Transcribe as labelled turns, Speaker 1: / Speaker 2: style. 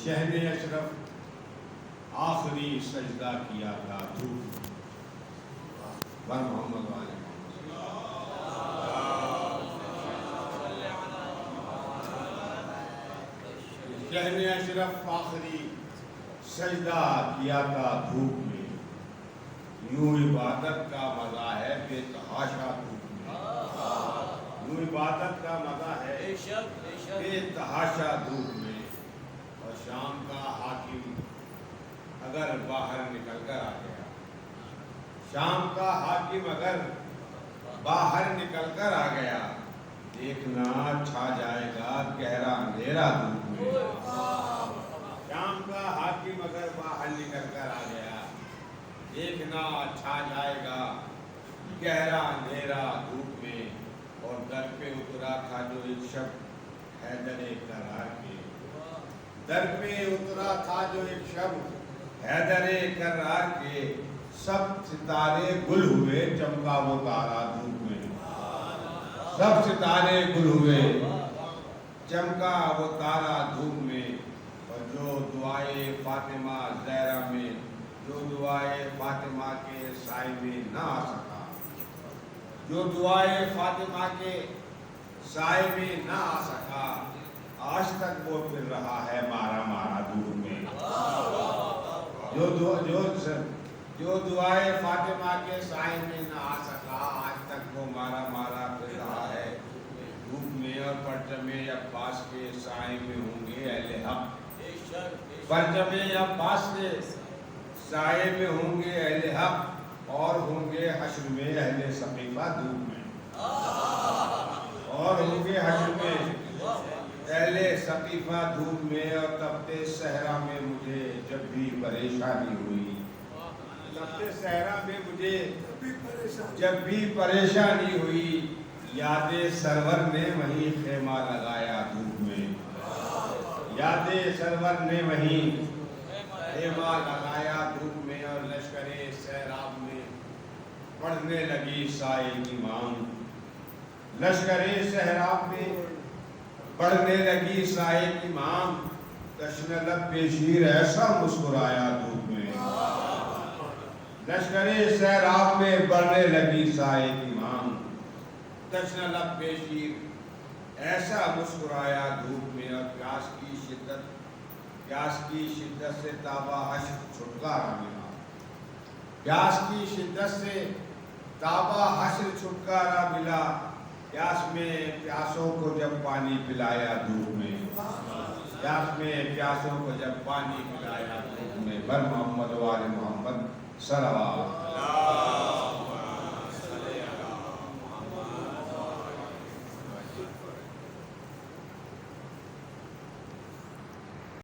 Speaker 1: شہر اشرف آخری سجدہ کیا تھا دھوپ بر محمد والے شہر اشرف آخری سجدہ کیا تھا دھوپ میں، یوں عبادت کا مزہ ہے بے تحاشا دھوپ میں، یوں عبادت کا مزہ ہے بے تحاشا دھوپ میں۔ اور شام کا حاکم اگر باہر نکل کر آ گیا، شام کا حاکم اگر باہر نکل کر آ گیا، دیکھنا چھا جائے گا گہرا اندھیرا دھوپ میں۔ شام کا حاکم اگر باہر نکل کر آ گیا، دیکھنا چھا جائے گا گہرا اندھیرا دھوپ میں۔ اور در پہ اترا تھا جو ایک شب حیدر کرار کے، در پہ اترا تھا جو ایک شب حیدر کرار کے، سب ستارے گل ہوئے چمکا وہ تارا دھوپ میں، سب ستارے گل ہوئے چمکا وہ تارا دھوپ میں۔ اور جو دعائے فاطمہ زہرا میں، جو دعائے فاطمہ کے سائے میں نہ آ سکا، جو دعائے فاطمہ کے سائے میں نہ آ سکا، آج تک وہ پھر رہا ہے مارا مارا دھوپ میں۔ جو دعائے فاطمہ کے سائے میں نہ آ سکا، آج تک وہ مارا مارا پھر رہا ہے دھوپ میں۔ اور پرچم عباس کے سائے میں ہوں گے اہل حق، پرچم عباس کے سائے میں ہوں گے اہل حق، اور ہوں گے حشر میں اہل سقیفہ دھوپ میں، اور ہوں گے حشر میں اہل سقیفہ دھوپ میں۔ اور تپتے صحرا میں مجھے جب بھی پریشانی ہوئی، تپتے صحرا میں مجھے جب بھی پریشانی ہوئی، یاد سرور نے وہیں خیمہ لگایا دھوپ میں، یاد سرور نے وہیں خیمہ لگایا دھوپ میں۔ اور لشکر سیراب میں پڑھنے لگی سائے کی مانگ، لشکر سیراب میں پڑھنے لگی سائے کی مانگ، تشن لب پہ شیر ایسا مسکرایا دھوپ میں، لشکر سیراب میں پڑھنے لگی سائے کی مانگ، تشن لب پہ شیر ایسا مسکرایا دھوپ میں۔ اور پیاس کی شدت سے تابہ حشر چھٹکارا ملا، پیاس کی شدت سے تابہ حشر چھٹکارا ملا، پیاس میں پیاسوں کو جب پانی پلایا دھوپ میں، پیاس میں پیاسوں کو جب پانی پلایا دھوپ میں۔ بر محمد وآل محمد صلوات۔